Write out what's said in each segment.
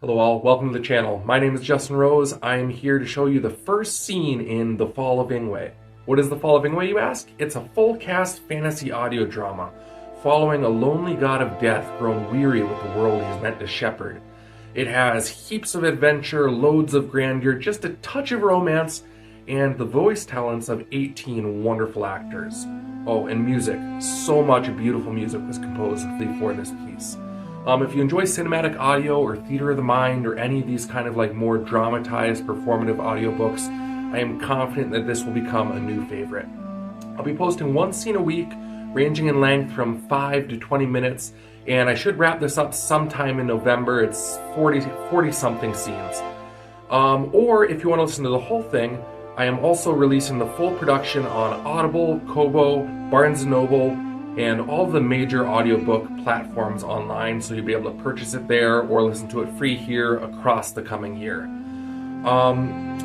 Hello all, welcome to the channel. My name is Justin Rose. I am here to show you the first scene in The Fall of Ingway. What is The Fall of Ingway, you ask? It's a full-cast fantasy audio drama, following a lonely god of death grown weary with the world he's meant to shepherd. It has heaps of adventure, loads of grandeur, just a touch of romance, and the voice talents of 18 wonderful actors. Oh, and music. So much beautiful music was composed for this piece. If you enjoy cinematic audio or theater of the mind or any of these kind of like more dramatized performative audiobooks, I am confident that this will become a new favorite. I'll be posting one scene a week, ranging in length from 5 to 20 minutes, and I should wrap this up sometime in November. It's 40 something scenes. Or if you want to listen to the whole thing, I am also releasing the full production on Audible, Kobo, Barnes & Noble, and all the major audiobook platforms online, so you'll be able to purchase it there or listen to it free here across the coming year.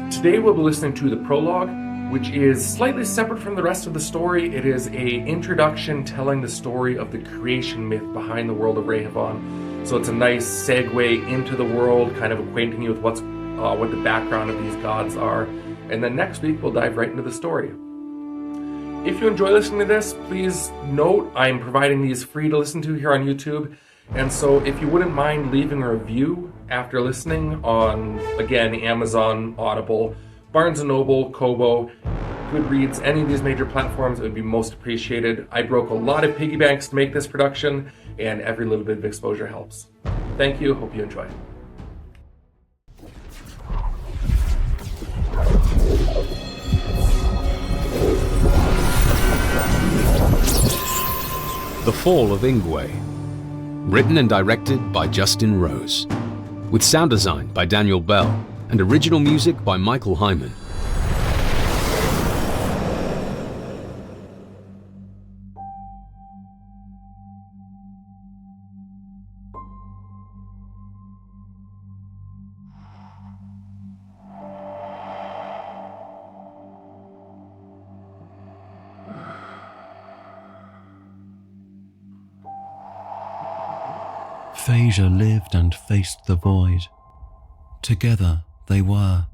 Today we'll be listening to the prologue, which is slightly separate from the rest of the story. It is a introduction telling the story of the creation myth behind the world of Rehavan. So it's a nice segue into the world, kind of acquainting you with what the background of these gods are. And then next week we'll dive right into the story. If you enjoy listening to this, please note I'm providing these free to listen to here on YouTube. And so if you wouldn't mind leaving a review after listening on, again, Amazon, Audible, Barnes & Noble, Kobo, Goodreads, any of these major platforms, it would be most appreciated. I broke a lot of piggy banks to make this production, and every little bit of exposure helps. Thank you, hope you enjoy. The Fall of Ingway, written and directed by Justin Rose, with sound design by Daniel Bell and original music by Michael Hyman. Phasia lived and faced the void. Together they were,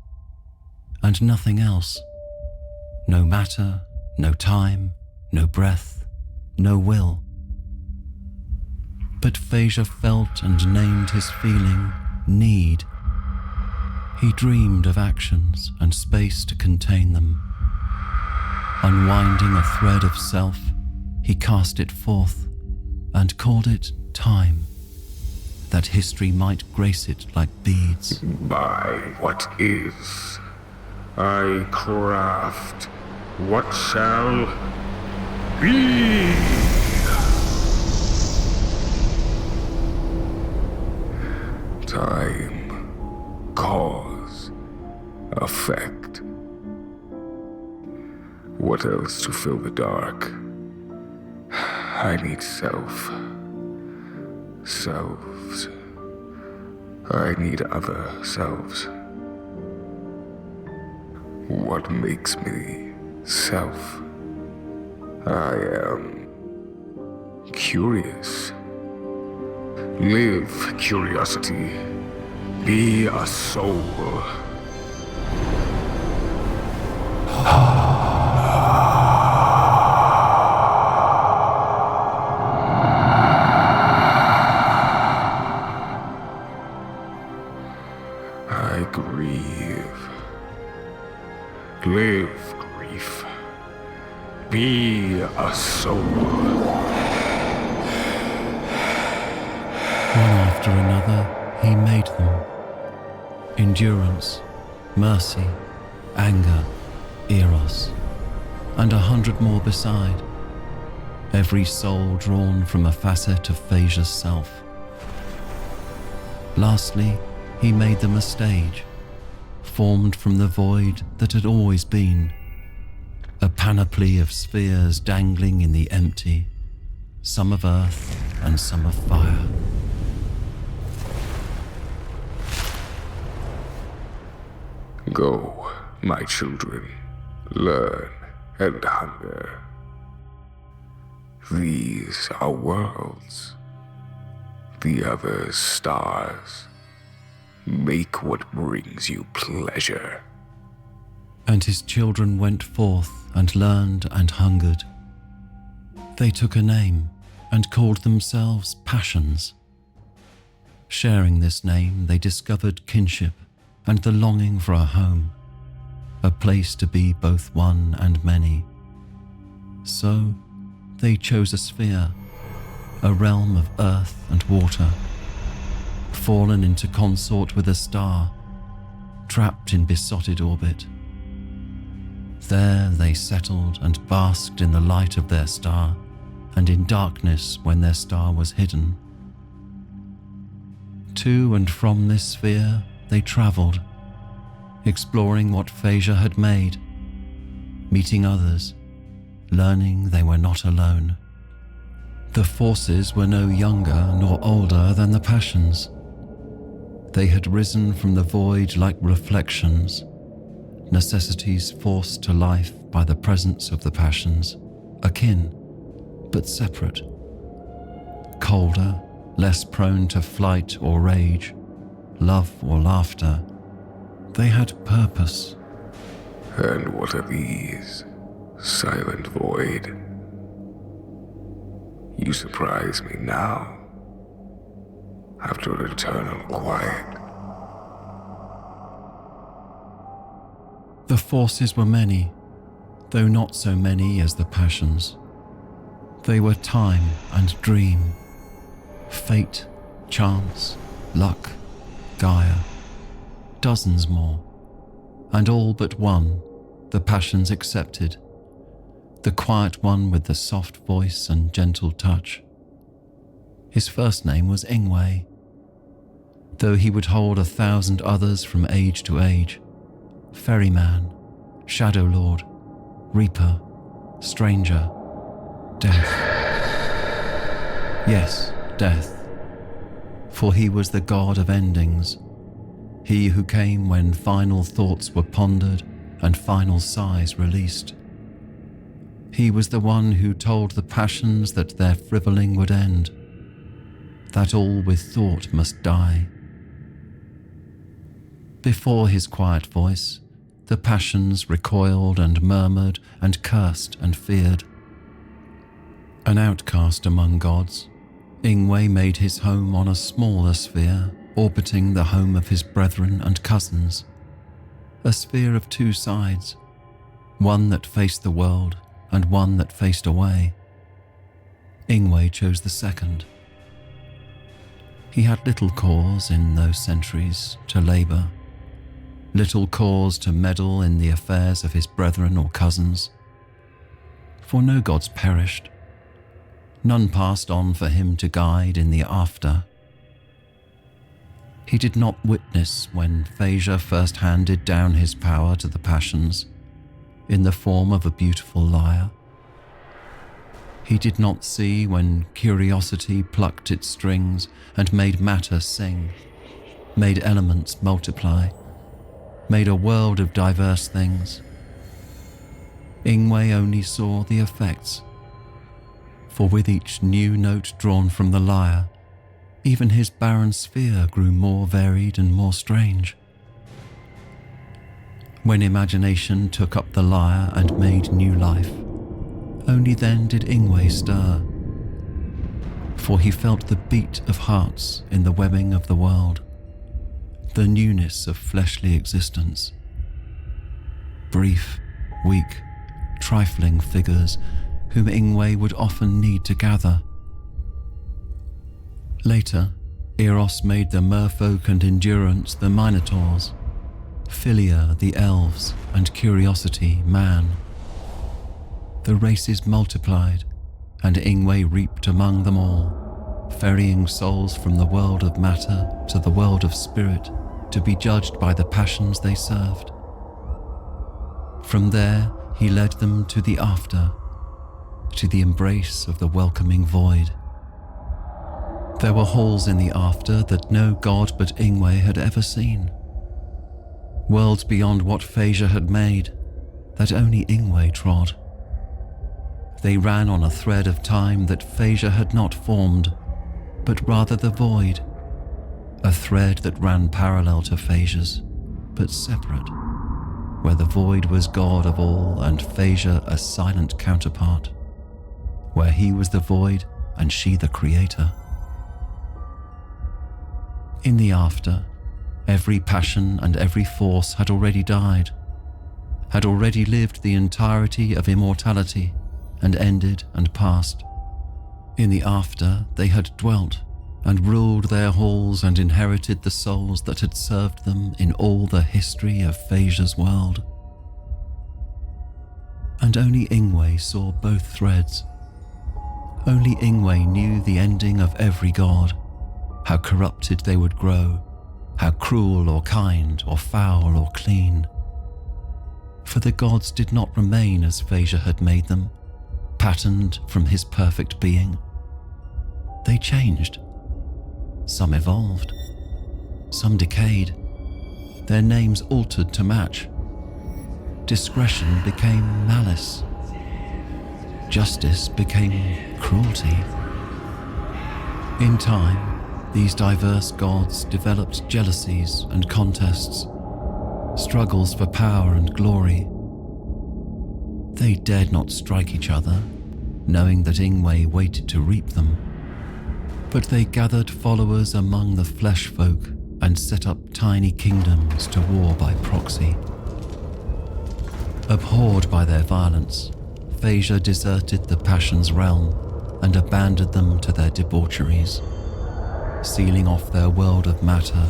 and nothing else. No matter, no time, no breath, no will. But Phasia felt and named his feeling need. He dreamed of actions and space to contain them. Unwinding a thread of self, he cast it forth and called it time, that history might grace it like beads. By what is, I craft what shall be. Time, cause, effect. What else to fill the dark? I need self. Selves. I need other selves. What makes me self? I am curious. Live curiosity. Be a soul. I grieve. Live grief. Be a soul. One after another, he made them. Endurance, mercy, anger, eros, and 100 more beside. Every soul drawn from a facet of Phasia's self. Lastly, he made them a stage, formed from the void that had always been. A panoply of spheres dangling in the empty, some of earth and some of fire. Go, my children, learn and hunger. These are worlds, the others stars. Make what brings you pleasure. And his children went forth and learned and hungered. They took a name and called themselves Passions. Sharing this name, they discovered kinship and the longing for a home, a place to be both one and many. So they chose a sphere, a realm of earth and water, fallen into consort with a star, trapped in besotted orbit. There they settled and basked in the light of their star, and in darkness when their star was hidden. To and from this sphere they travelled, exploring what Phasia had made, meeting others, learning they were not alone. The forces were no younger nor older than the passions. They had risen from the void like reflections, necessities forced to life by the presence of the passions, akin, but separate. Colder, less prone to flight or rage, love or laughter, they had purpose. And what are these? Silent void. You surprise me now, after eternal quiet. The forces were many, though not so many as the passions. They were time and dream, fate, chance, luck, Gaia, dozens more, and all but one, the passions accepted, the quiet one with the soft voice and gentle touch. His first name was Ingway, though he would hold 1,000 others from age to age: Ferryman, Shadow Lord, Reaper, Stranger, Death. Yes, Death, for he was the god of endings, he who came when final thoughts were pondered and final sighs released. He was the one who told the passions that their frivoling would end, that all with thought must die. Before his quiet voice, the passions recoiled and murmured and cursed and feared. An outcast among gods, Ingway made his home on a smaller sphere, orbiting the home of his brethren and cousins. A sphere of two sides, one that faced the world and one that faced away. Ingway chose the second. He had little cause in those centuries to labour, little cause to meddle in the affairs of his brethren or cousins. For no gods perished, none passed on for him to guide in the after. He did not witness when Phasia first handed down his power to the passions, in the form of a beautiful lyre. He did not see when curiosity plucked its strings and made matter sing, made elements multiply, made a world of diverse things. Ingway only saw the effects, for with each new note drawn from the lyre, even his barren sphere grew more varied and more strange. When imagination took up the lyre and made new life, only then did Ingway stir, for he felt the beat of hearts in the webbing of the world, the newness of fleshly existence. Brief, weak, trifling figures whom Ingway would often need to gather. Later, Eros made the merfolk and endurance the Minotaurs, Philia the elves, and Curiosity man. The races multiplied, and Ingway reaped among them all, ferrying souls from the world of matter to the world of spirit to be judged by the passions they served. From there, he led them to the after, to the embrace of the welcoming void. There were halls in the after that no god but Ingway had ever seen. Worlds beyond what Phasia had made, that only Ingway trod. They ran on a thread of time that Phasia had not formed, but rather the void, a thread that ran parallel to Phaesia's, but separate, where the void was god of all and Phaesia a silent counterpart, where he was the void and she the creator. In the after, every passion and every force had already died, had already lived the entirety of immortality and ended and passed. In the after, they had dwelt and ruled their halls and inherited the souls that had served them in all the history of Phaesia's world. And only Ingway saw both threads. Only Ingway knew the ending of every god, how corrupted they would grow, how cruel or kind or foul or clean. For the gods did not remain as Phaesia had made them, patterned from his perfect being. They changed. Some evolved. Some decayed. Their names altered to match. Discretion became malice. Justice became cruelty. In time, these diverse gods developed jealousies and contests, struggles for power and glory. They dared not strike each other, knowing that Ingway waited to reap them. But they gathered followers among the flesh folk and set up tiny kingdoms to war by proxy. Abhorred by their violence, Phaesia deserted the passions' realm and abandoned them to their debaucheries, sealing off their world of matter,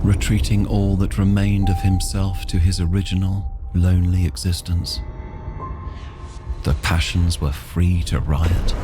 retreating all that remained of himself to his original, lonely existence. The passions were free to riot.